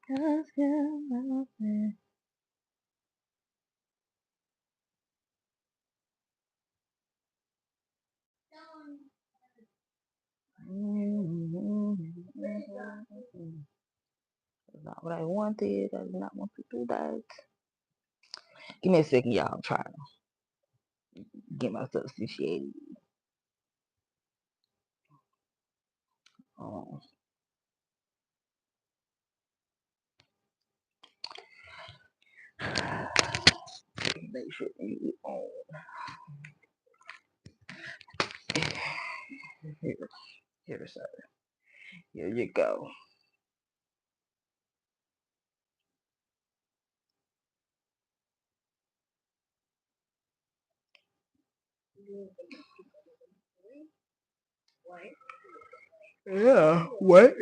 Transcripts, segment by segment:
Not what I wanted. I did not want to do that. Give me a second, y'all. I'm trying to get myself situated. Um, make sure you on. Here, sir. Here you go. Yeah, what?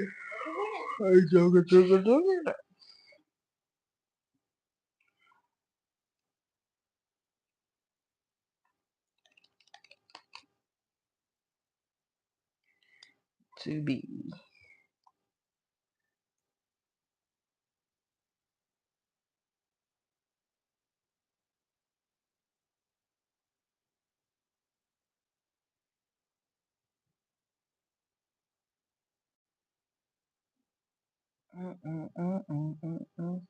I joking. To be. Mm.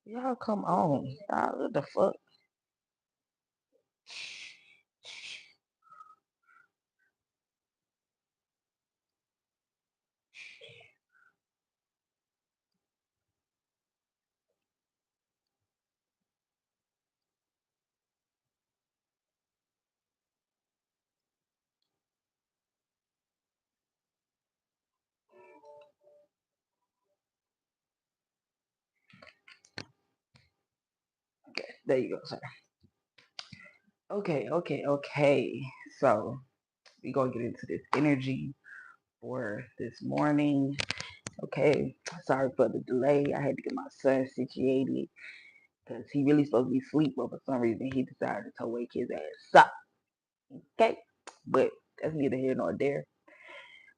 Y'all come on. Y'all, what the fuck? There you go, sir. Okay. So we gonna get into this energy for this morning. Okay. Sorry for the delay. I had to get my son situated because he really supposed to be asleep, but for some reason he decided to wake his ass up. Okay. But that's neither here nor there.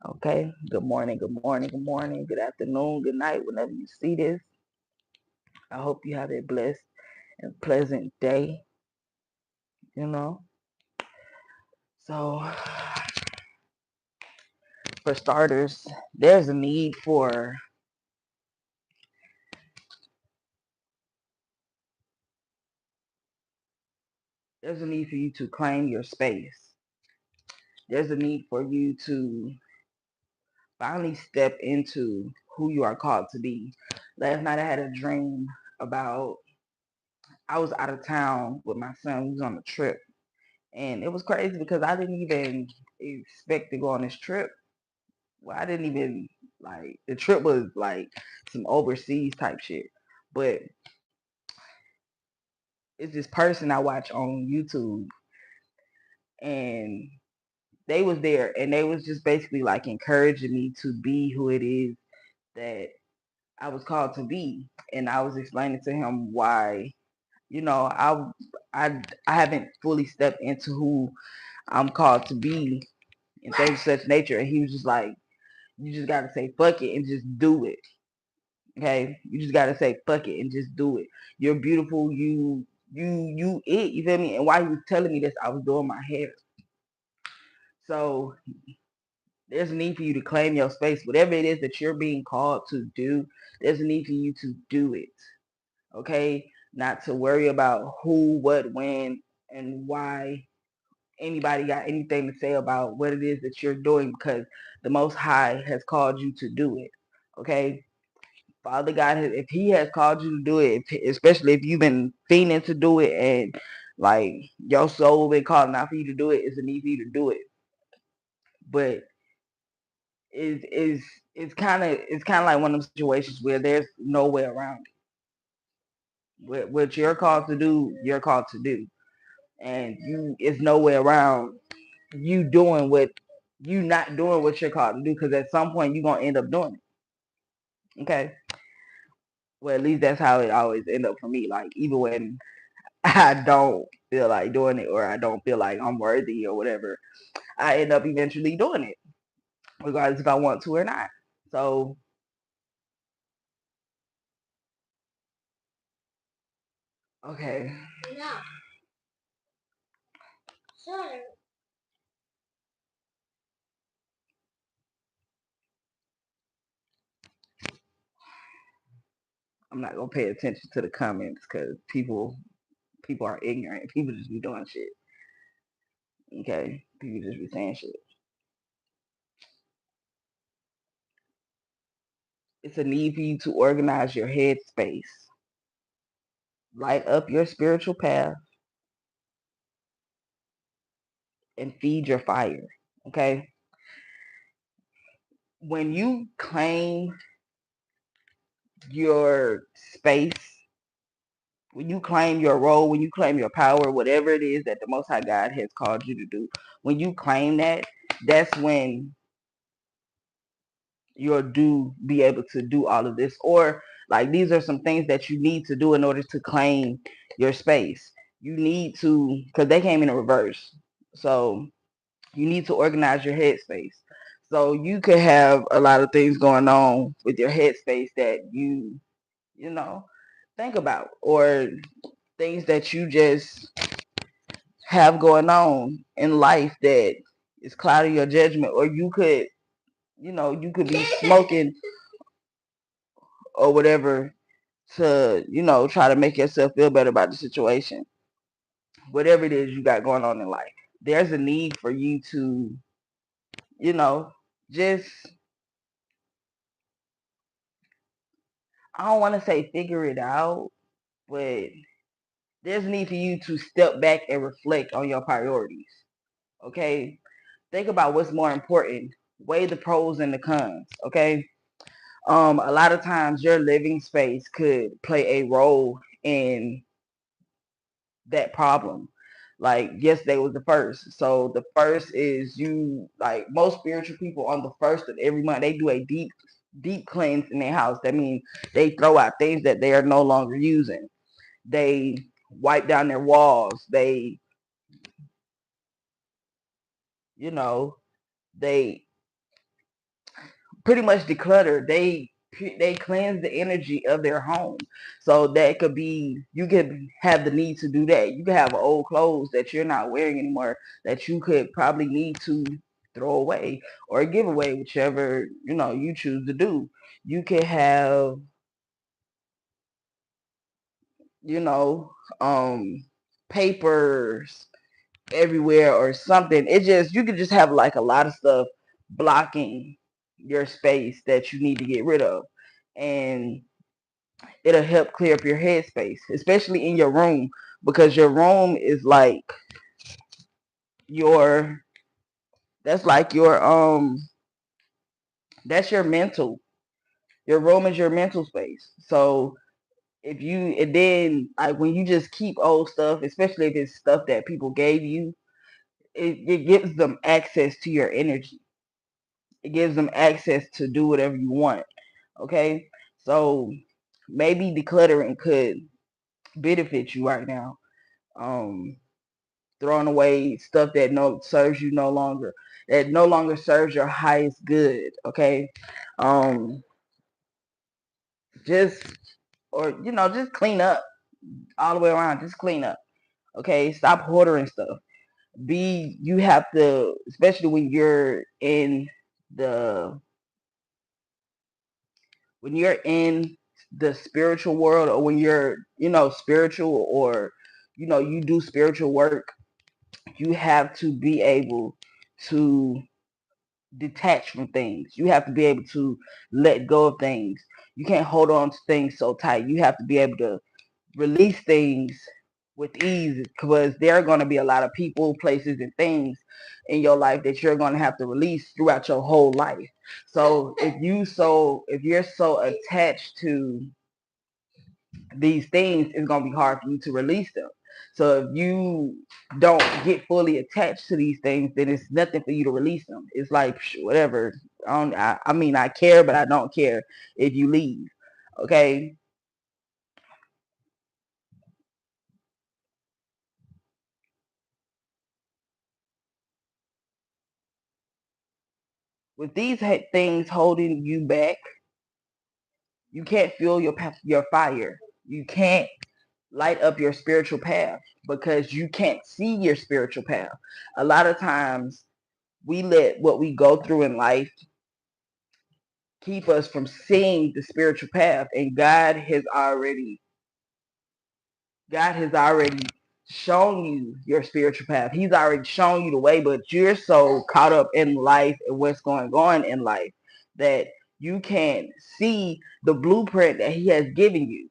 Okay. Good morning, good afternoon, good night, whenever you see this. I hope you have a blessed and pleasant day, you know. So for starters, there's a need for there's a need for you to claim your space. There's a need for you to finally step into who you are called to be. Last night I had a dream about I was out of town with my son. We was on a trip. And it was crazy because I didn't even expect to go on this trip. Well, I didn't even like the trip was like some overseas type shit. But it's this person I watch on YouTube and they was there and they was just basically like encouraging me to be who it is that I was called to be. And I was explaining to him why, you know, I haven't fully stepped into who I'm called to be and things of such nature. And he was just like, you just gotta say fuck it and just do it. Okay? You just gotta say fuck it and just do it. You're beautiful, you feel me? And while he was telling me this, I was doing my hair. So there's a need for you to claim your space. Whatever it is that you're being called to do, there's a need for you to do it. Okay? Not to worry about who, what, when, and why anybody got anything to say about what it is that you're doing because the Most High has called you to do it. Okay? Father God, if He has called you to do it, especially if you've been fiending to do it and like your soul been calling out for you to do it, it's a need for you to do it. But is it's kind of like one of those situations where there's no way around it. What you're called to do, you're called to do, and you it's no way around you doing what you not doing what you're called to do because at some point you're gonna end up doing it. Okay, well at least that's how it always end up for me. Like even when I don't feel like doing it or I don't feel like I'm worthy or whatever, I end up eventually doing it, regardless if I want to or not. So Okay. I'm not gonna pay attention to the comments because people are ignorant. People just be doing shit. Okay, people just be saying shit. It's a need for you to organize your headspace, light up your spiritual path, and feed your fire. Okay, when you claim your space, when you claim your role, when you claim your power, whatever it is that the Most High God has called you to do, when you claim that, that's when you'll be able to do all of this. Or like these are some things that you need to do in order to claim your space. You need to, because they came in a reverse. So you need to organize your headspace. So you could have a lot of things going on with your headspace that you know, think about, or things that you just have going on in life that is clouding your judgment, or you could, you could be smoking or whatever to, try to make yourself feel better about the situation. Whatever it is you got going on in life, there's a need for you to, you know, just, I don't want to say figure it out, but there's a need for you to step back and reflect on your priorities. Okay? Think about what's more important. Weigh the pros and the cons. Okay? A lot of times your living space could play a role in that problem. Like yesterday was the first. So the first is, you like most spiritual people on the first of every month, they do a deep cleanse in their house. That means they throw out things that they are no longer using. They wipe down their walls. They, you know, they pretty much declutter. They cleanse the energy of their home. So that could be, you could have the need to do that. You could have old clothes that you're not wearing anymore that you could probably need to throw away or give away, whichever, you choose to do. You could have, you know, papers everywhere or something. It just, you could just have like a lot of stuff blocking your space that you need to get rid of. And it'll help clear up your headspace, especially in your room, because your room is like your, that's like your, that's your mental, your room is your mental space. So if you, and then like when you just keep old stuff, especially if it's stuff that people gave you, it gives them access to your energy. It gives them access to do whatever you want. Okay. So maybe decluttering could benefit you right now. Um, Throwing away stuff that no serves you no longer, that no longer serves your highest good. Okay. Um, just, or, just clean up all the way around. Just clean up. Okay. Stop hoarding stuff. You have to, especially the, when you're in the spiritual world, or when you're, spiritual, or, you do spiritual work, you have to be able to detach from things. You have to be able to let go of things. You can't hold on to things so tight. You have to be able to release things with ease, because there are going to be a lot of people, places, and things in your life that you're going to have to release throughout your whole life. So if you're so attached to these things, it's going to be hard for you to release them. So if you don't get fully attached to these things, then it's nothing for you to release them. It's like, whatever. I mean, I care, but I don't care if you leave. Okay. With these things holding you back, you can't fuel your fire. You can't. light up your spiritual path, because you can't see your spiritual path. A lot of times we let what we go through in life keep us from seeing the spiritual path, and God has already shown you your spiritual path. He's already shown you the way, but you're so caught up in life and what's going on in life that you can't see the blueprint that he has given you.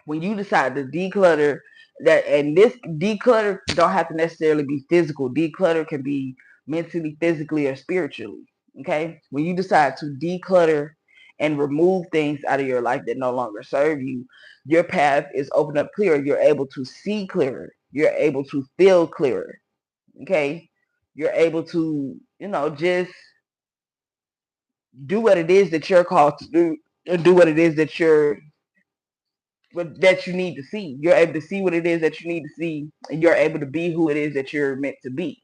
When you decide to declutter that, and this declutter don't have to necessarily be physical. Declutter can be mentally, physically, or spiritually. Okay? When you decide to declutter and remove things out of your life that no longer serve you, your path is opened up clearer. You're able to see clearer. You're able to feel clearer. Okay? You're able to, just do what it is that you're called to do, and do what it is that you need to see. You're able to see what it is that you need to see, and you're able to be who it is that you're meant to be,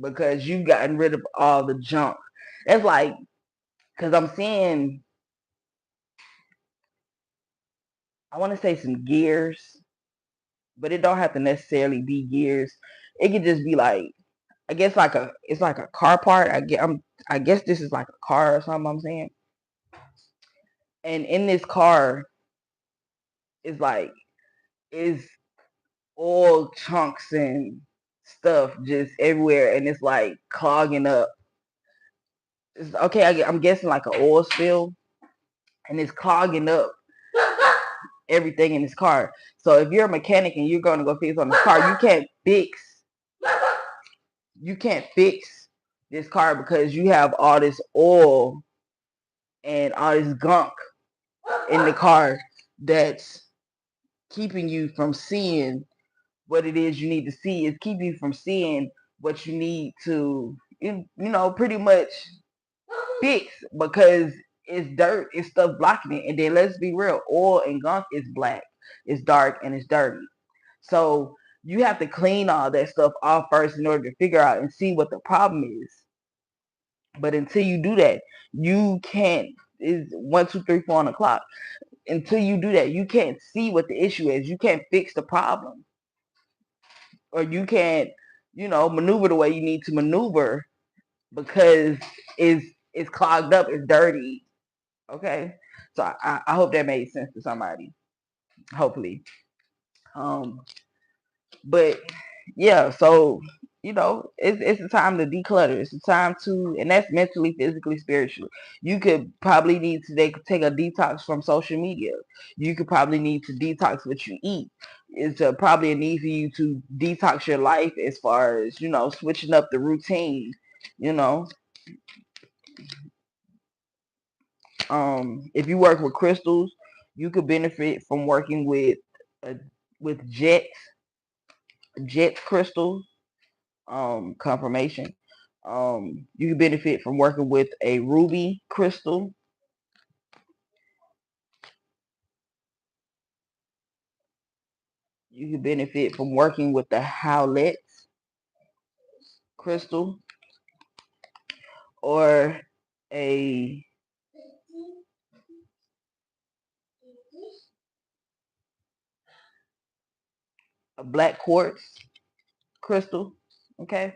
because you've gotten rid of all the junk. That's like, because I'm seeing, I want to say some gears, but it don't have to necessarily be gears. It could just be like, I guess it's like a car part. I guess this is like a car or something. I'm saying, and in this car is like is oil chunks and stuff just everywhere, and it's like clogging up. Okay, I'm guessing like an oil spill, and it's clogging up everything in this car. So if you're a mechanic and you're going to go fix on this car, you can't fix this car, because you have all this oil and all this gunk in the car that's keeping you from seeing what it is you need to see. It's keeping you from seeing what you need to, pretty much fix, because it's dirt, it's stuff blocking it. And then let's be real, oil and gunk is black, it's dark, and it's dirty. So you have to clean all that stuff off first in order to figure out and see what the problem is. But until you do that, you can't. Is 1, 2, 3, 4 on the clock. Until you do that, you can't see what the issue is. You can't fix the problem, or you can't, maneuver the way you need to maneuver, because it's clogged up, it's dirty. Okay, so I hope that made sense to somebody. Hopefully, um, but yeah, so it's a time to declutter. It's a time to, and that's mentally, physically, spiritually. You could probably need to take a detox from social media. You could probably need to detox what you eat. It's probably a need for you to detox your life, as far as switching up the routine. You know, if you work with crystals, you could benefit from working uh, with jet crystals. Confirmation. You can benefit from working with a ruby crystal. You can benefit from working with the Howlett crystal, or a black quartz crystal. Okay.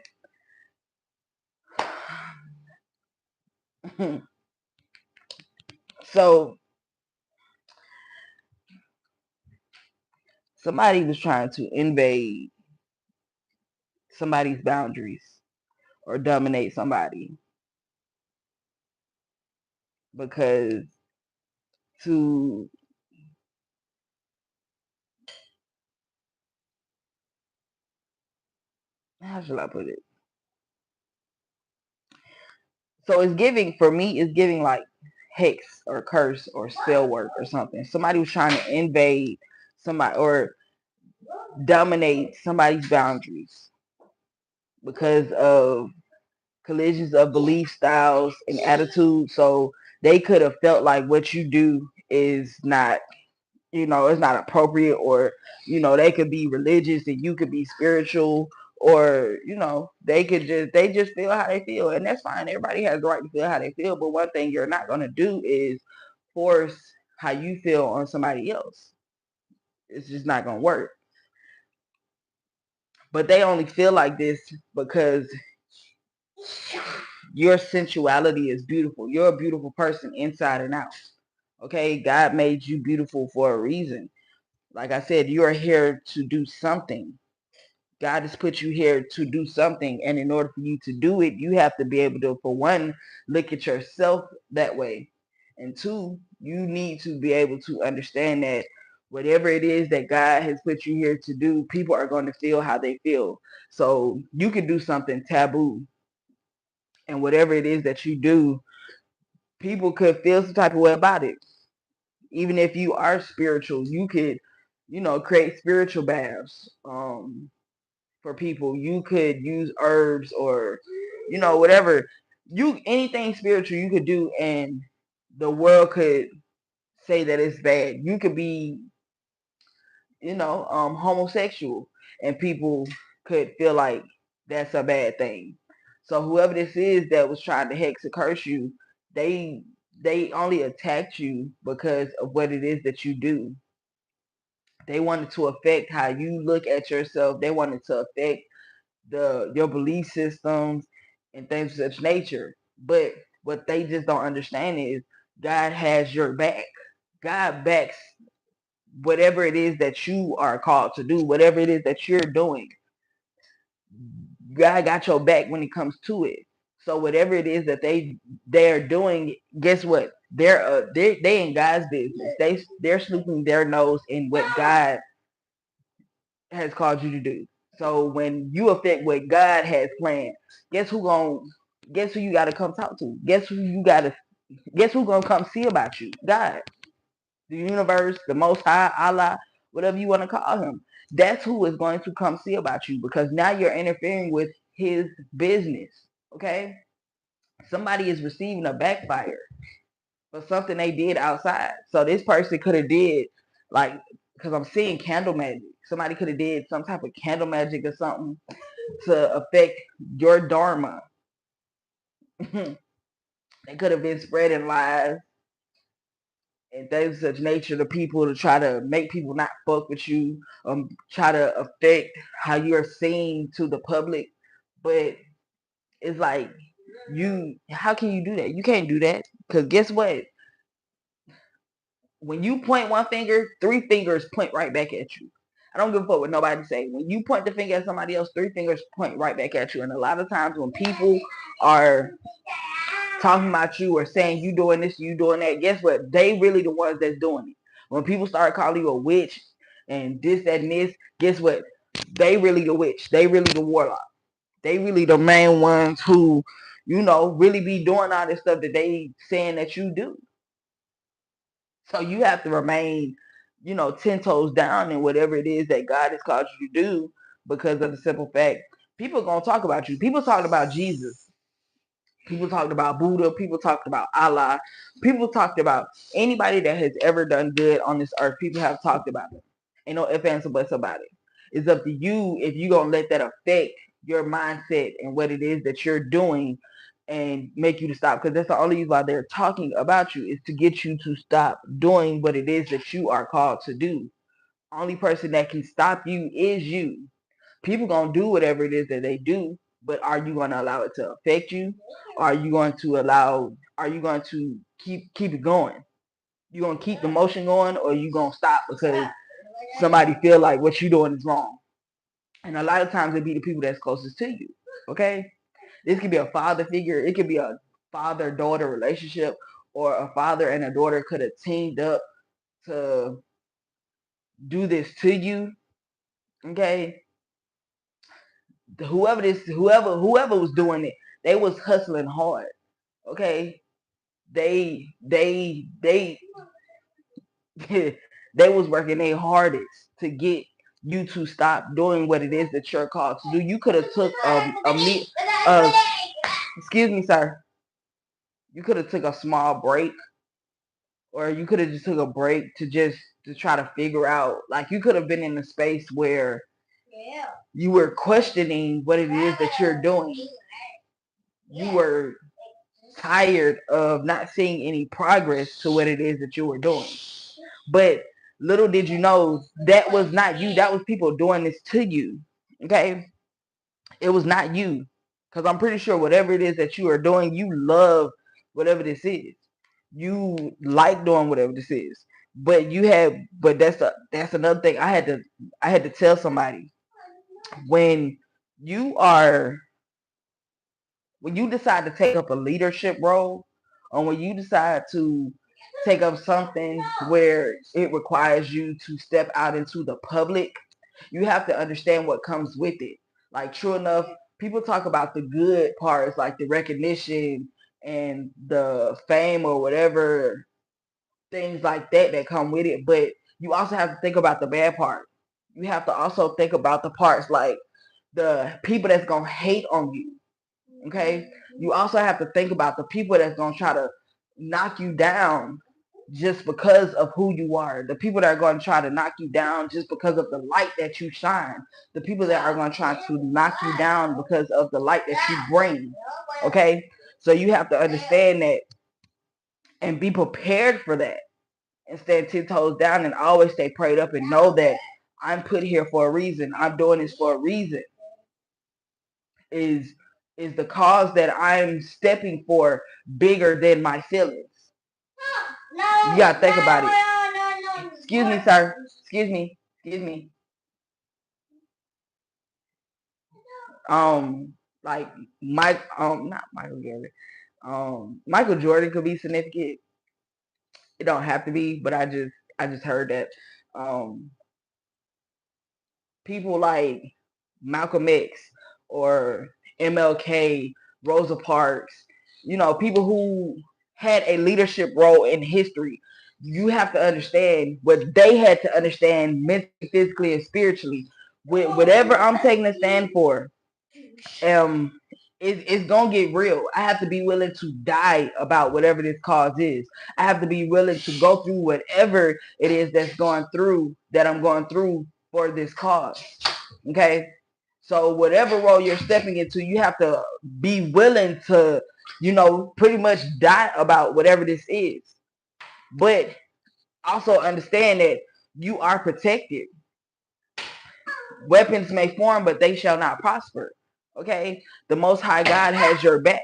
So somebody was trying to invade somebody's boundaries or dominate somebody, because to how should I put it? So it's giving, for me, it's giving like hex or curse or spell work or something. Somebody was trying to invade somebody or dominate somebody's boundaries because of collisions of belief styles and attitudes. So they could have felt like what you do is not, it's not appropriate, or, they could be religious and you could be spiritual, or, they just feel how they feel, and that's fine. Everybody has the right to feel how they feel, but one thing you're not going to do is force how you feel on somebody else. It's just not gonna work. But they only feel like this because your sensuality is beautiful. You're a beautiful person inside and out. Okay, God made you beautiful for a reason. Like I said, you are here to do something. God has put you here to do something, and in order for you to do it, you have to be able to, for one, look at yourself that way, and two, you need to be able to understand that whatever it is that God has put you here to do, people are going to feel how they feel. So you could do something taboo, and whatever it is that you do, people could feel some type of way about it. Even if you are spiritual, you could, create spiritual baths. For people. You could use herbs or, whatever. Anything spiritual you could do, and the world could say that it's bad. You could be, homosexual, and people could feel like that's a bad thing. So whoever this is that was trying to hex or curse you, they they only attacked you because of what it is that you do. They wanted to affect how you look at yourself. They wanted to affect your belief systems and things of such nature. But what they just don't understand is God has your back. God backs whatever it is that you are called to do, whatever it is that you're doing. God got your back when it comes to it. So whatever it is that they're doing, guess what? They in God's business. They're snooping their nose in what God has called you to do. So when you affect what God has planned, guess who gon' guess who you gotta come talk to? Guess who gonna come see about you? God, the universe, the most high, Allah, whatever you want to call him. That's who is going to come see about you, because now you're interfering with his business. Okay? Somebody is receiving a backfire for something they did outside. So this person could have did, like, because I'm seeing candle magic. Somebody could have did some type of candle magic or something to affect your dharma. They could have been spreading lies and things of such nature to people to try to make people not fuck with you, try to affect how you're seen to the public. But it's like, how can you do that? You can't do that, because guess what? When you point one finger, three fingers point right back at you. I don't give a fuck what nobody say. When you point the finger at somebody else, three fingers point right back at you. And a lot of times when people are talking about you or saying you doing this, you doing that, guess what? They really the ones that's doing it. When people start calling you a witch and this, that, and this, guess what? They really the witch. They really the warlock. They really the main ones who, really be doing all this stuff that they saying that you do. So you have to remain, 10 toes down in whatever it is that God has called you to do, because of the simple fact, people are going to talk about you. People talking about Jesus. People talked about Buddha. People talked about Allah. People talked about anybody that has ever done good on this earth. People have talked about it. Ain't no ifs, ands, or buts about it. It's up to you if you're going to let that affect your mindset and what it is that you're doing and make you to stop. Because that's the only reason why they're talking about you, is to get you to stop doing what it is that you are called to do. Only person that can stop you is you. People gonna do whatever it is that they do, but are you gonna allow it to affect you? Or are you going to keep it going? You gonna keep the motion going, or you gonna stop because somebody feel like what you doing is wrong? And a lot of times it be the people that's closest to you. Okay? This could be a father figure, it could be a father-daughter relationship, or a father and a daughter could have teamed up to do this to you. Okay? Whoever was doing it, they was hustling hard. Okay, they they was working their hardest to get you to stop doing what it is that you're called to do. You could have took excuse me, sir. You could have took a small break, or you could have just took a break to try to figure out. Like, you could have been in a space where you were questioning what it is that you're doing. You were tired of not seeing any progress to what it is that you were doing. But Little did you know that was not you. That was people doing this to you. Okay? It was not you. Because I'm pretty sure whatever it is that you are doing, you love whatever this is. You like doing whatever this is. But that's another thing I had to tell somebody. When you are when you decide to take up a leadership role, or when you decide to take up something where it requires you to step out into the public, you have to understand what comes with it. Like, true enough, people talk about the good parts, like the recognition and the fame or whatever, things like that come with it. But you also have to think about the bad part. You have to also think about the parts like the people that's going to hate on you. Okay? You also have to think about the people that's going to try to knock you down just because of who you are. The people that are going to try to knock you down just because of the light that you shine. The people that are going to try to knock you down because of the light that you bring. Okay? So you have to understand that and be prepared for that. And stand 10 toes down and always stay prayed up and know that I'm put here for a reason. I'm doing this for a reason. Is the cause that I'm stepping for bigger than my feelings? You gotta think about it. Excuse me, sir. Excuse me. Excuse me. Like not Michael Garrett. Michael Jordan could be significant. It don't have to be, but I just heard that. Um, People like Malcolm X or MLK, Rosa Parks, people who had a leadership role in history. You have to understand what they had to understand mentally, physically, and spiritually. With whatever I'm taking a stand for, um, it's gonna get real. I have to be willing to die about whatever this cause is. I have to be willing to go through whatever it is that I'm going through for this cause. Okay? So whatever role you're stepping into, you have to be willing to, pretty much die about whatever this is. But also understand that you are protected. Weapons may form, but they shall not prosper. Okay? The Most High God has your back.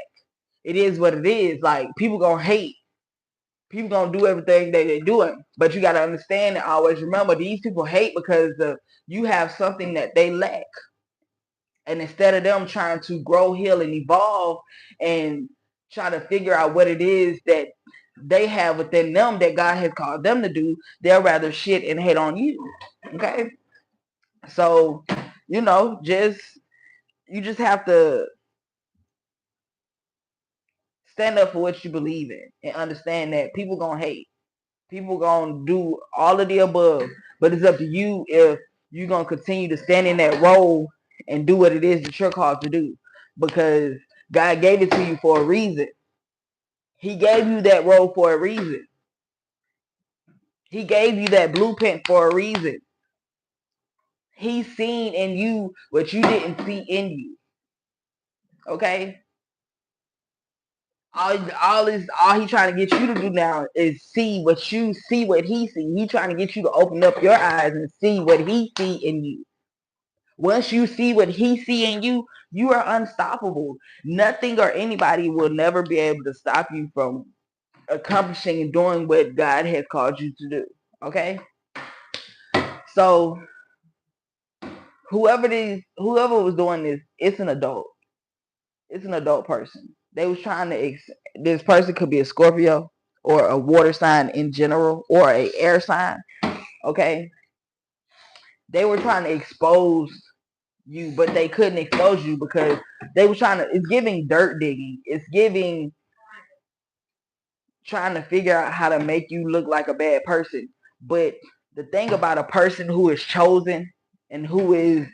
It is what it is. Like, people gonna hate. People gonna do everything that they're doing. But you gotta understand and always remember, these people hate because you have something that they lack. And instead of them trying to grow, heal, and evolve and try to figure out what it is that they have within them that God has called them to do, they'll rather shit and hate on you. Okay? So, you just have to stand up for what you believe in and understand that people gonna hate. People gonna do all of the above. But it's up to you if you're gonna continue to stand in that role and do what it is that you're called to do. Because God gave it to you for a reason. He gave you that role for a reason. He gave you that blueprint for a reason. He's seen in you what you didn't see in you. Okay? All he trying to get you to do now is see what he see. He trying to get you to open up your eyes and see what he see in you. Once you see what he see in you, you are unstoppable. Nothing or anybody will never be able to stop you from accomplishing and doing what God has called you to do. Okay? So whoever was doing this, it's an adult. It's an adult person. They was trying to this person could be a Scorpio or a water sign in general or a air sign. Okay? They were trying to expose you, but they couldn't expose you because they were it's giving dirt digging. It's giving trying to figure out how to make you look like a bad person. But the thing about a person who is chosen and who is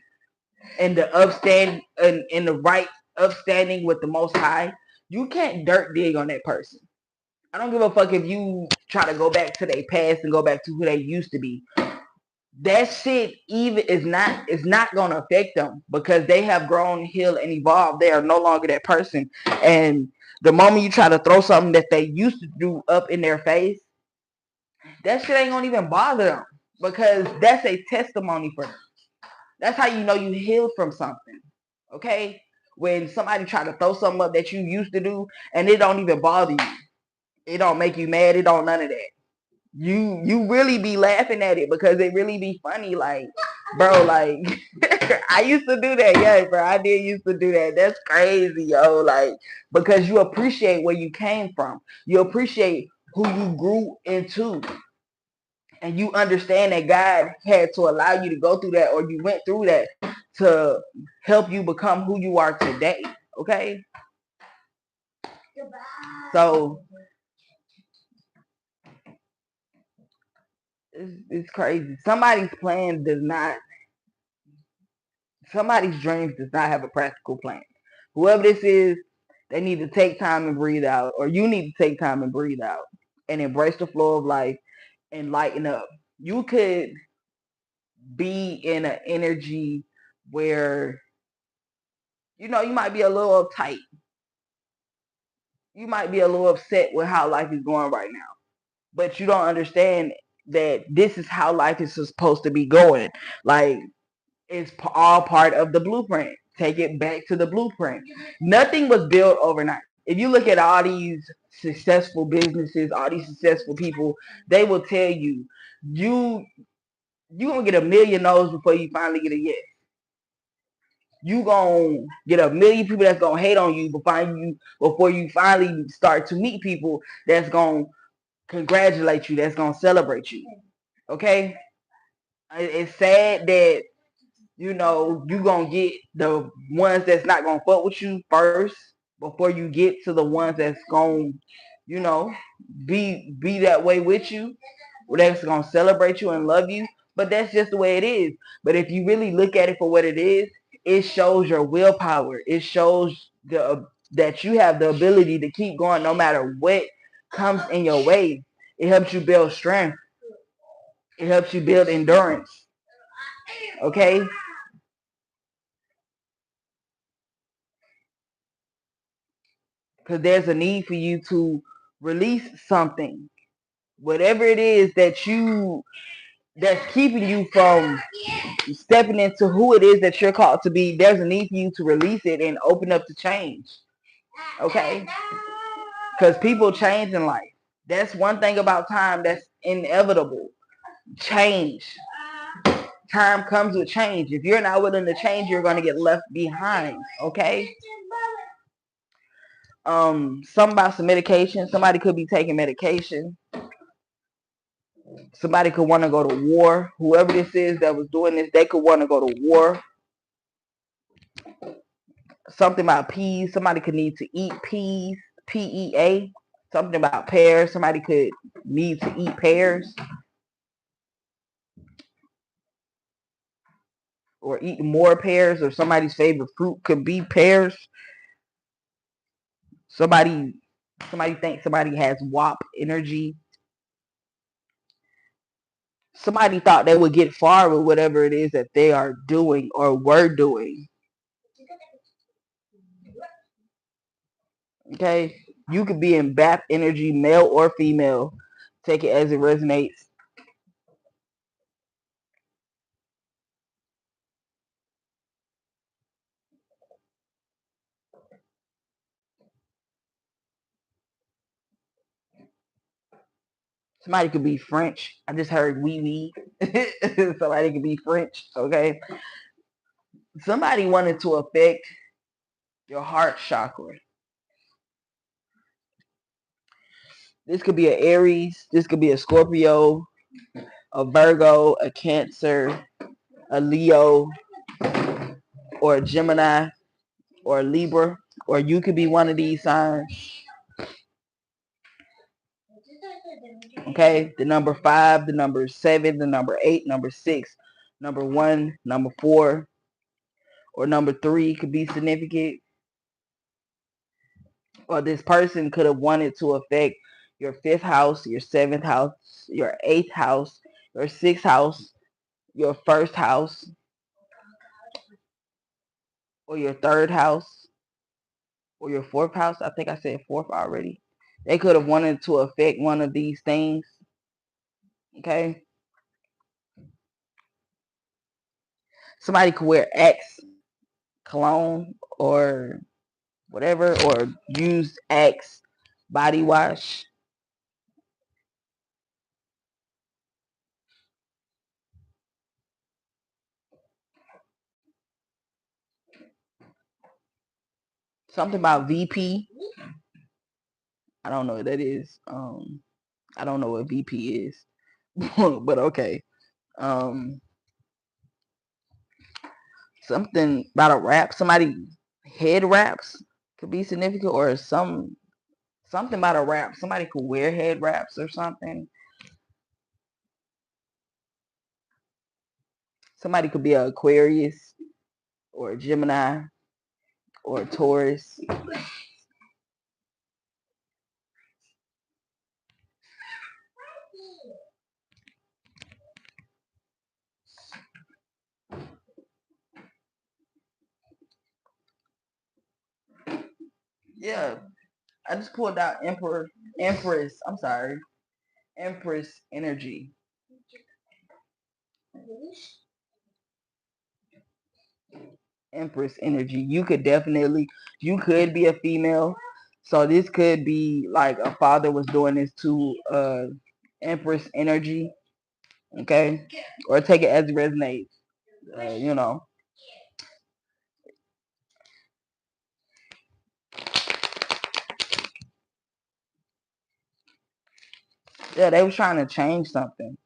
in the in the right upstanding with the Most High, you can't dirt dig on that person. I don't give a fuck if you try to go back to their past and go back to who they used to be. That shit even is not gonna affect them because they have grown, healed, and evolved. They are no longer that person. And the moment you try to throw something that they used to do up in their face, that shit ain't gonna even bother them. because that's a testimony for them. That's how you know you healed from something. Okay? When somebody try to throw something up that you used to do and it don't even bother you. It don't make you mad. It don't none of that. You really be laughing at it because it really be funny. Like, bro, like I used to do that. Yeah, bro, I did used to do that. That's crazy, yo. Like, because you appreciate where you came from. You appreciate who you grew into. And you understand that God had to allow you to go through that, or you went through that to help you become who you are today. Okay? So it's crazy. Somebody's dreams does not have a practical plan. Whoever this is, they need to take time and breathe out, or you need to take time and breathe out and embrace the flow of life and lighten up. You could be in an energy where, you might be a little uptight. You might be a little upset with how life is going right now, but you don't understand that this is how life is supposed to be going. Like, it's all part of the blueprint. Take it back to the blueprint. Nothing was built overnight. If you look at all these successful businesses, all these successful people, they will tell you, you gonna get a million no's before you finally get a yes. You gonna get a million people that's gonna hate on you before you finally start to meet people that's gonna congratulate you, that's gonna celebrate you. Okay? It's sad that you gonna get the ones that's not gonna fuck with you first before you get to the ones that's gonna, you know, be that way with you, that's gonna celebrate you and love you. But that's just the way it is. But if you really look at it for what it is, it shows your willpower. It shows that you have the ability to keep going no matter what comes in your way. It helps you build strength. It helps you build endurance. Okay? Because there's a need for you to release something, whatever it is that's keeping you from stepping into who it is that you're called to be. There's a need for you to release it and open up to change. Okay? Because people change in life. That's one thing about time that's inevitable. Change. Time comes with change. If you're not willing to change, you're going to get left behind. Okay? Something about some medication. Somebody could be taking medication. Somebody could want to go to war. Whoever this is that was doing this, they could want to go to war. Something about peas. Somebody could need to eat peas. PEA. Something about pears. Somebody could need to eat pears or eat more pears, or somebody's favorite fruit could be pears. Somebody thinks somebody has WAP energy. Somebody thought they would get far with whatever it is that they are doing or were doing. Okay? You could be in BAP energy, male or female. Take it as it resonates. Somebody could be French. I just heard wee wee. Somebody could be French. Okay? Somebody wanted to affect your heart chakra. This could be an Aries. This could be a Scorpio, a Virgo, a Cancer, a Leo, or a Gemini, or a Libra. Or you could be one of these signs. Okay? The number 5, the number 7, the number 8, number 6, number 1, number 4, or number 3 could be significant. Or this person could have wanted to affect your 5th house, your 7th house, your 8th house, your 6th house, your 1st house, or your 3rd house, or your 4th house. I think I said 4th already. They could have wanted to affect one of these things. Okay? Somebody could wear Axe cologne or whatever, or use Axe body wash. Something about VP. I don't know what that is. I don't know what VP is, but okay. Um, Something about a wrap. Somebody head wraps could be significant, or something about a wrap. Somebody could wear head wraps or something. Somebody could be an Aquarius or a Gemini or a Taurus. Yeah, I just pulled out Empress. I'm sorry, Empress energy. Empress energy. You could be a female. So this could be like a father was doing this to Empress energy. Okay, or take it as it resonates. You know, yeah, they was trying to change something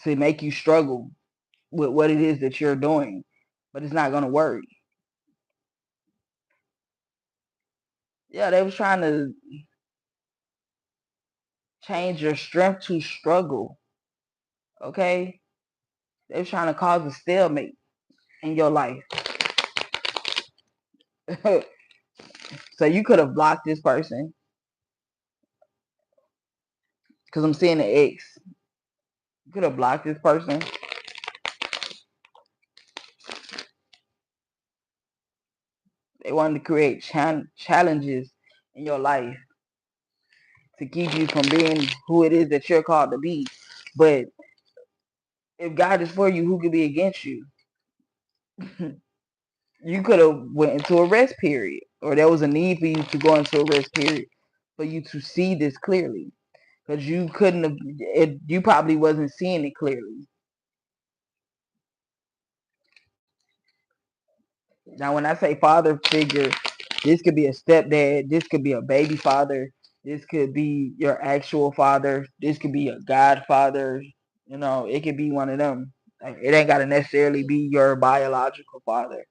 to make you struggle with what it is that you're doing, but it's not gonna work. Yeah, they was trying to change your strength to struggle. Okay, they was trying to cause a stalemate in your life. So you could have blocked this person because I'm seeing the X. You could have blocked this person. They wanted to create challenges in your life to keep you from being who it is that you're called to be. But if God is for you, who could be against you? You could have went into a rest period, or there was a need for you to go into a rest period for you to see this clearly, because you couldn't have. You probably wasn't seeing it clearly. Now, when I say father figure, this could be a stepdad, this could be a baby father, this could be your actual father, this could be a godfather. You know, it could be one of them. Like, it ain't gotta necessarily be your biological father.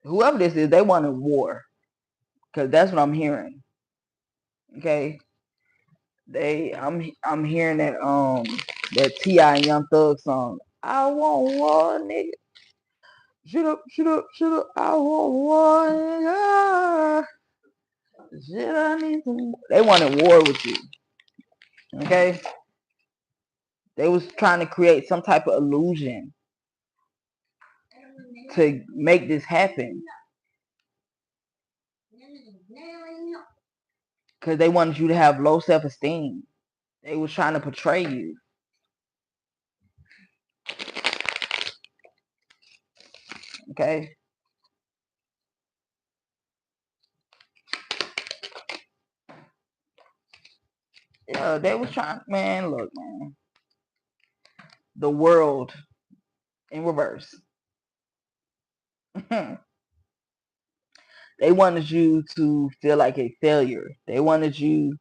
Whoever this is, they want a war, because that's what I'm hearing. Okay, I'm hearing that T.I. and Young Thug song. I want war, nigga. Shoot up, shoot up, shoot up. I want war, nigga. Shit, I need some. They wanted war with you. Okay, they was trying to create some type of illusion to make this happen, because they wanted you to have low self-esteem. They was trying to portray you. Okay, yeah, they was trying. Man, look, man, the world in reverse. They wanted you to feel like a failure. They wanted you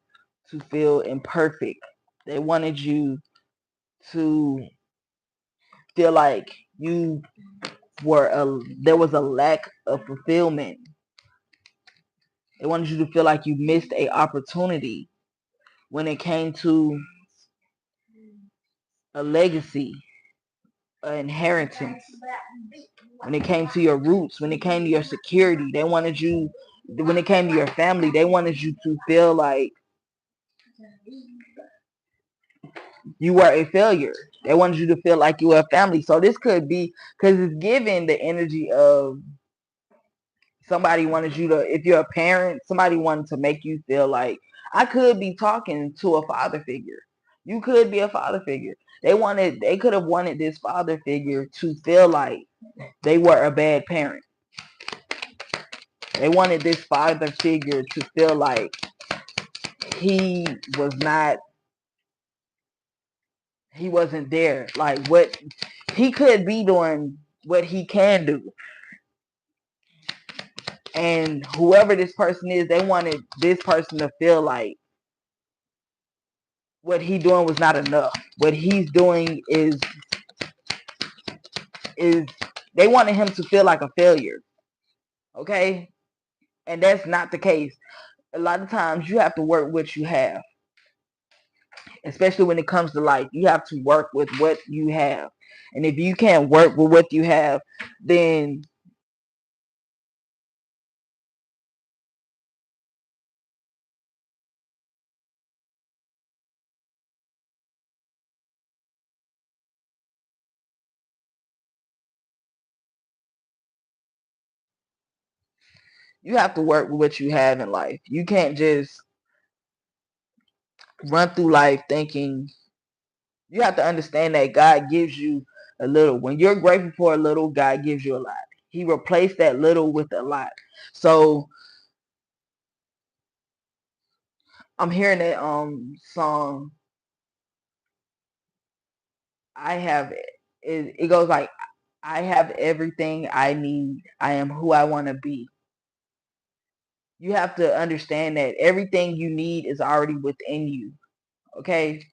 to feel imperfect. They wanted you to feel like you there was a lack of fulfillment. They wanted you to feel like you missed a opportunity when it came to a legacy, an inheritance, when it came to your roots, when it came to your security. They wanted you, when it came to your family, they wanted you to feel like you were a failure. They wanted you to feel like you were a family. So this could be, because it's giving the energy of Somebody wanted you to, if you're a parent, somebody wanted to make you feel like I could be talking to a father figure. You could be a father figure. They could have wanted this father figure to feel like they were a bad parent. They wanted this father figure to feel like he was not, he wasn't there. Like what he could be doing, what he can do. And whoever this person is, they wanted this person to feel like what he doing was not enough. What he's doing is they wanted him to feel like a failure. Okay? And that's not the case. A lot of times you have to work what you have. Especially when it comes to life. You have to work with what you have. And if you can't work with what you have, then you have to work with what you have in life. You can't just run through life thinking. You have to understand that God gives you a little. When you're grateful for a little, God gives you a lot. He replaced that little with a lot. So I'm hearing that song. I have it goes like, I have everything I need. I am who I want to be. You have to understand that everything you need is already within you. Okay?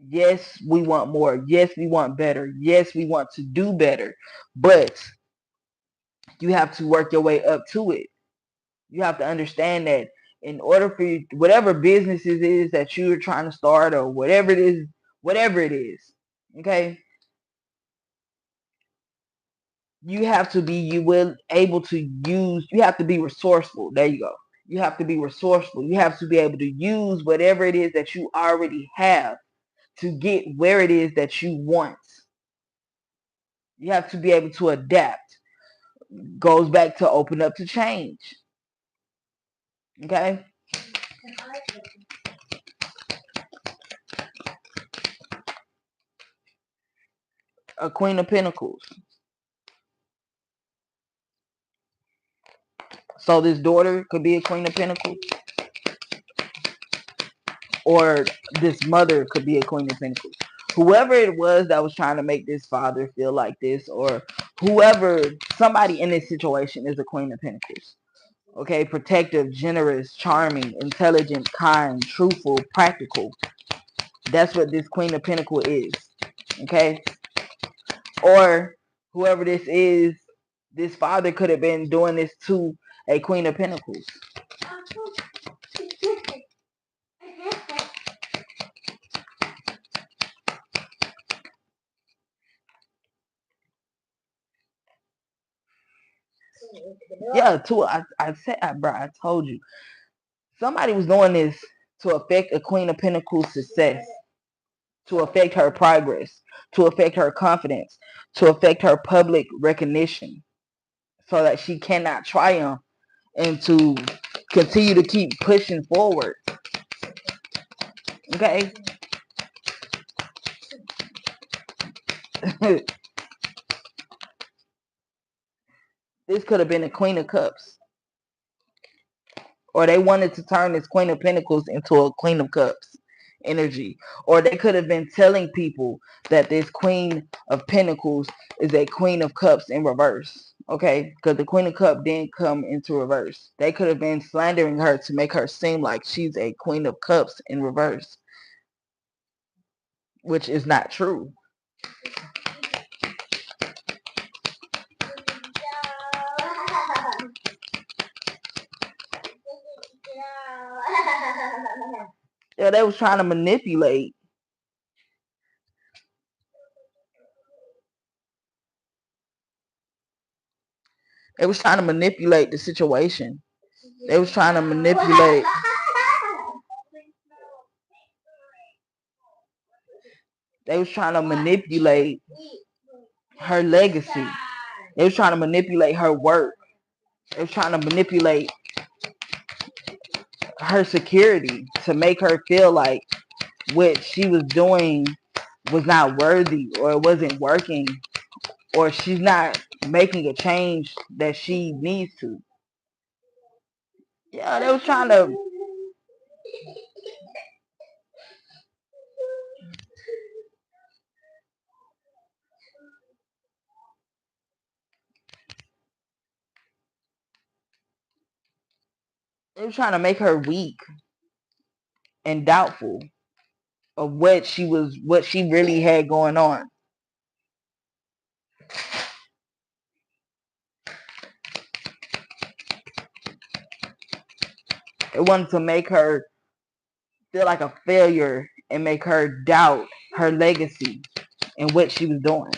Yes, we want more. Yes, we want better. Yes, we want to do better. But you have to work your way up to it. You have to understand that in order for you, whatever business it is that you're trying to start or whatever it is, okay, you have to be able to use, you have to be resourceful. There you go. You have to be resourceful. You have to be able to use whatever it is that you already have to get where it is that you want. You have to be able to adapt. Goes back to open up to change. Okay? A Queen of Pentacles. So this daughter could be a Queen of Pentacles, or this mother could be a Queen of Pentacles. Whoever it was that was trying to make this father feel like this, or whoever, somebody in this situation is a Queen of Pentacles. Okay, protective, generous, charming, intelligent, kind, truthful, practical. That's what this Queen of Pentacles is. Okay? Or whoever this is, this father could have been doing this to a Queen of Pentacles. Yeah, I said, bro, I told you. Somebody was doing this to affect a Queen of Pentacles' success, to affect her progress, to affect her confidence, to affect her public recognition, so that she cannot triumph and to continue to keep pushing forward. Okay? This could have been a Queen of Cups. Or they wanted to turn this Queen of Pentacles into a Queen of Cups energy. Or they could have been telling people that this Queen of Pentacles is a Queen of Cups in reverse. Okay? Because the Queen of Cups didn't come into reverse. They could have been slandering her to make her seem like she's a Queen of Cups in reverse. Which is not true. Yeah, they was trying to manipulate. They was trying to manipulate the situation. They was trying to manipulate. They was trying to manipulate her legacy. They was trying to manipulate her work. They was trying to manipulate her security to make her feel like what she was doing was not worthy, or it wasn't working, or she's not making a change that she needs to. Yeah, they were trying to make her weak and doubtful of what she really had going on. It wanted to make her feel like a failure and make her doubt her legacy and what she was doing.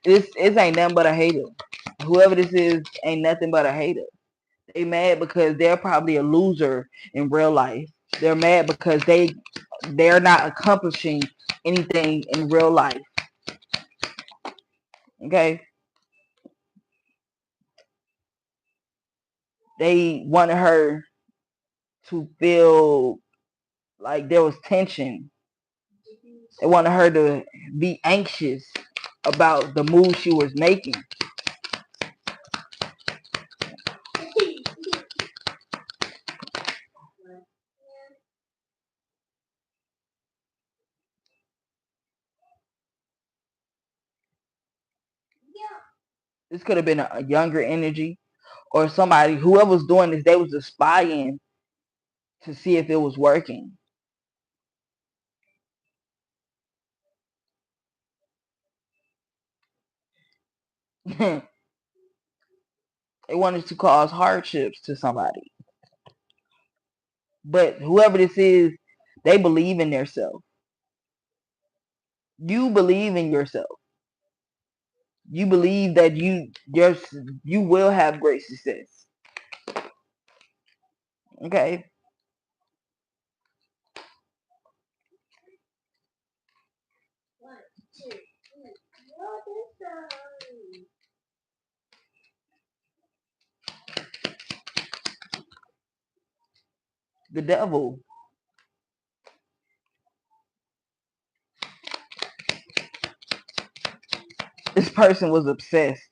This ain't nothing but a hater. Whoever this is ain't nothing but a hater. They mad because they're probably a loser in real life. They're mad because they're not accomplishing anything in real life. Okay? They wanted her to feel like there was tension. They wanted her to be anxious about the move she was making. This could have been a younger energy, or somebody, whoever was doing this, they was just spying to see if it was working. They wanted to cause hardships to somebody. But whoever this is, they believe in themselves. You believe in yourself. You believe that you will have great success. Okay? The devil. This person was obsessed.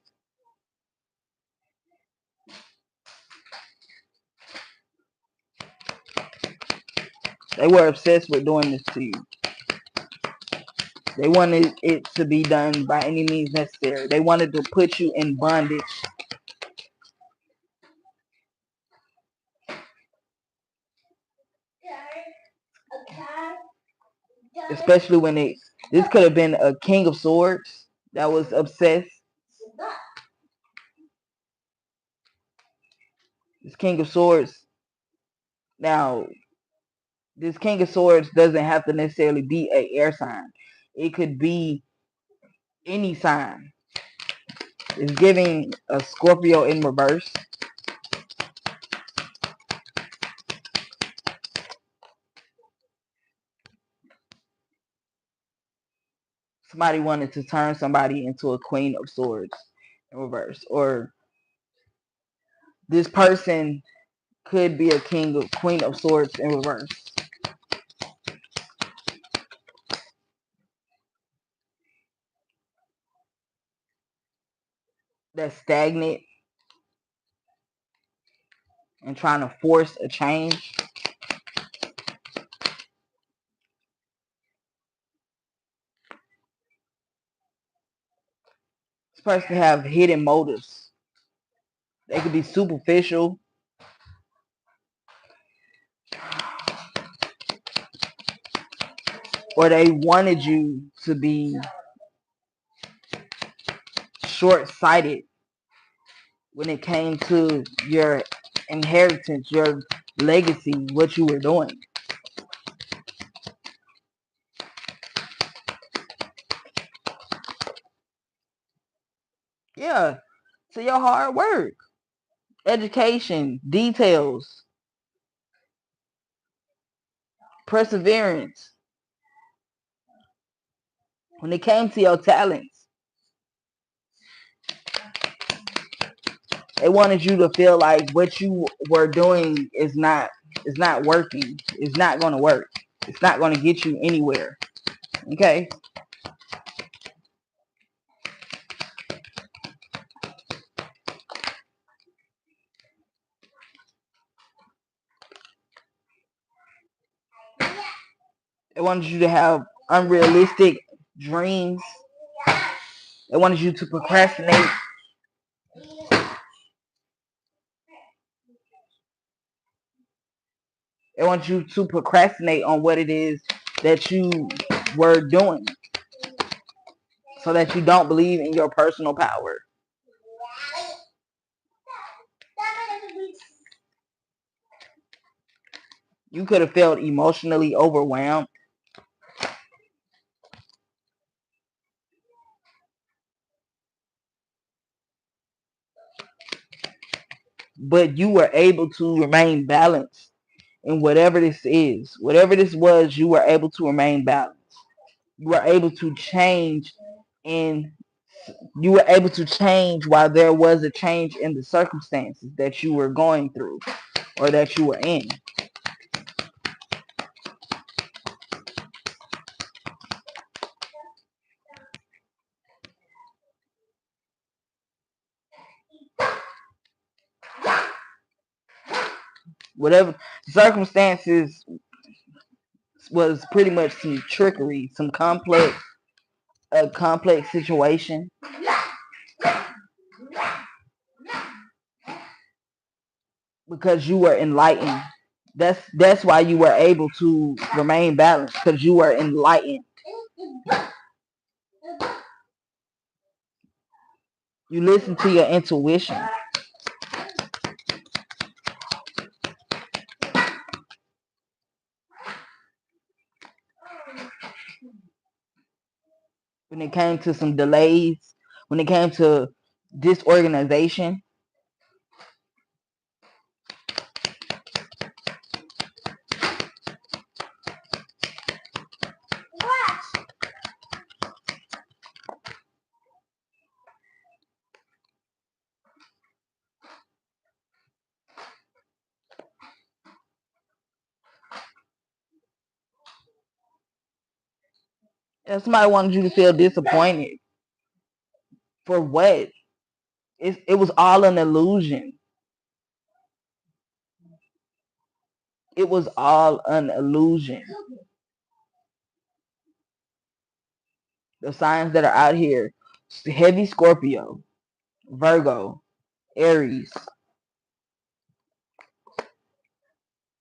They were obsessed with doing this to you. They wanted it to be done by any means necessary. They wanted to put you in bondage. Especially when this could have been a king of swords that was obsessed. This king of swords. Now, this king of swords doesn't have to necessarily be a air sign. It could be any sign. It's giving a Scorpio in reverse. Somebody wanted to turn somebody into a queen of swords in reverse. Or this person could be a queen of swords in reverse. That's stagnant and trying to force a change. This person have hidden motives. They could be superficial, or they wanted you to be short-sighted when it came to your inheritance, your legacy, what you were doing. Yeah, to your hard work, education, details, perseverance. When it came to your talents, They wanted you to feel like what you were doing is not working. It's not going to work. It's not going to get you anywhere. Okay? They wanted you to have unrealistic dreams. They wanted you to procrastinate. They want you to procrastinate on what it is that you were doing so that you don't believe in your personal power. You could have felt emotionally overwhelmed. But you were able to remain balanced in whatever this is. Whatever this was, you were able to remain balanced. You were able to change and you were able to change while there was a change in the circumstances that you were going through or that you were in. Whatever circumstances was pretty much some trickery, some a complex situation. Because you were enlightened. That's why you were able to remain balanced, because you were enlightened. You listen to your intuition. When it came to some delays, when it came to disorganization, if somebody wanted you to feel disappointed. For what? It was all an illusion. It was all an illusion. The signs that are out here: heavy Scorpio, Virgo, Aries,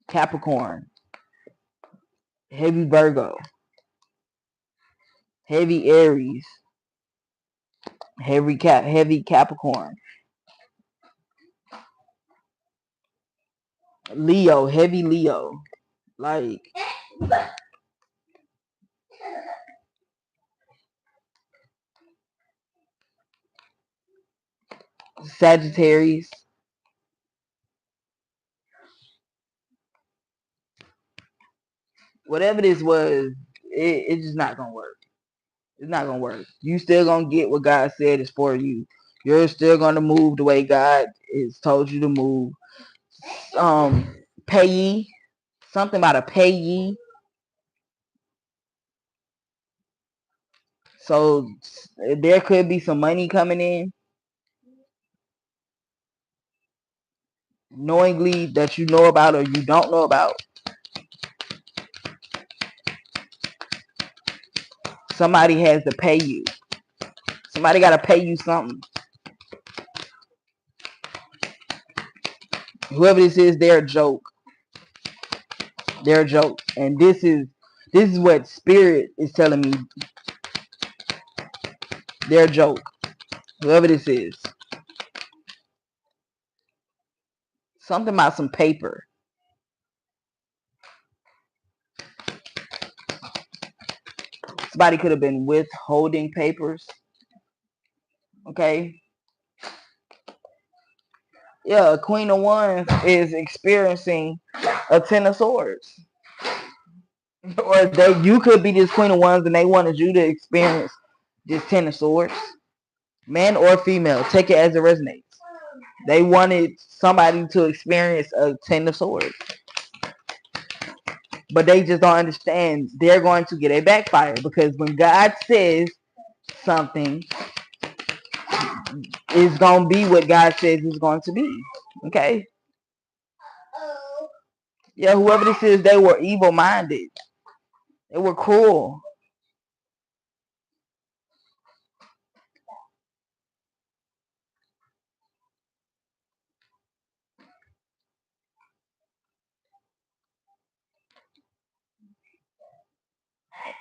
Capricorn, heavy Virgo, heavy Aries, heavy Capricorn, Leo, heavy Leo, like Sagittarius. Whatever this was, it's just not gonna work. It's not gonna work. You still gonna get what God said is for you. You're still gonna move the way God has told you to move. Payee, something about a payee. So there could be some money coming in knowingly that you know about or you don't know about. Somebody has to pay you. Somebody got to pay you something. Whoever this is, they're a joke. They're a joke. And this is what spirit is telling me. They're a joke. Whoever this is. Something about some paper. Somebody could have been withholding papers. Okay. Yeah, a Queen of Wands is experiencing a Ten of Swords. Or you could be this Queen of Wands and they wanted you to experience this Ten of Swords. Man or female. Take it as it resonates. They wanted somebody to experience a Ten of Swords. But they just don't understand they're going to get a backfire, because when God says something, it's going to be what God says it's going to be. Okay? Yeah, whoever this is, they were evil-minded. They were cruel.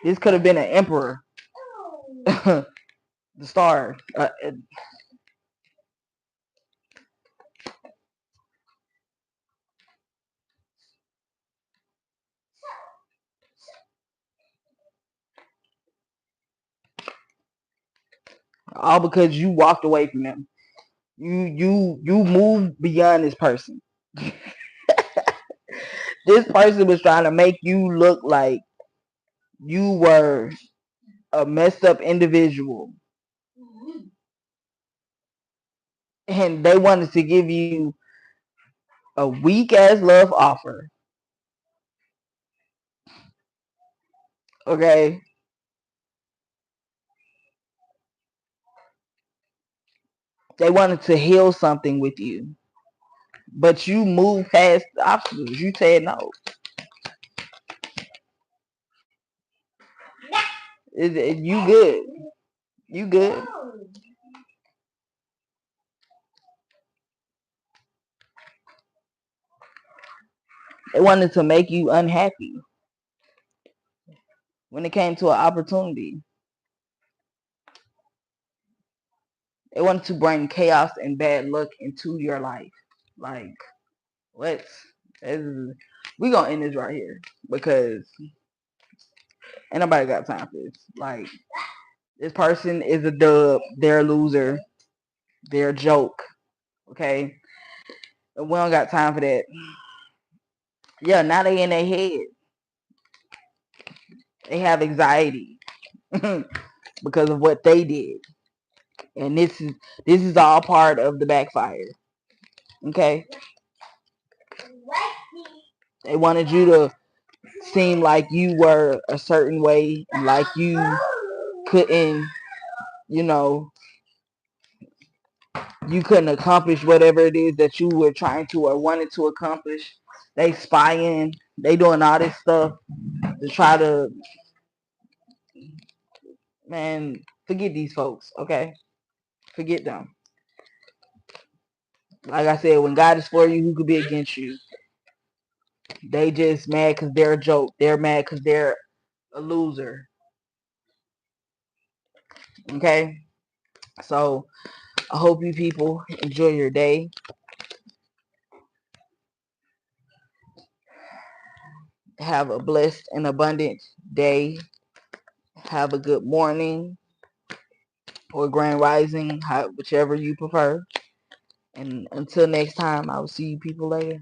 This could have been an emperor. The star. All because you walked away from them. You moved beyond this person. This person was trying to make you look like you were a messed up individual. And they wanted to give you a weak ass love offer. Okay? They wanted to heal something with you. But you moved past the obstacles. You said no. You good. You good. They wanted to make you unhappy when it came to an opportunity. They wanted to bring chaos and bad luck into your life. Like, let's, we gonna end this right here, because ain't nobody got time for this. Like, this person is a dub. They're a loser. They're a joke. Okay? And we don't got time for that. Yeah, now they in their head. They have anxiety because of what they did. And this is all part of the backfire. Okay? They wanted you to seem like you were a certain way, and like you couldn't, you know, you couldn't accomplish whatever it is that you were trying to or wanted to accomplish. They spying, they doing all this stuff to try to, man, forget these folks, okay? Forget them. Like I said, when God is for you, who could be against you? They just mad because they're a joke. They're mad because they're a loser. Okay? So, I hope you people enjoy your day. Have a blessed and abundant day. Have a good morning or grand rising, whichever you prefer. And until next time, I will see you people later.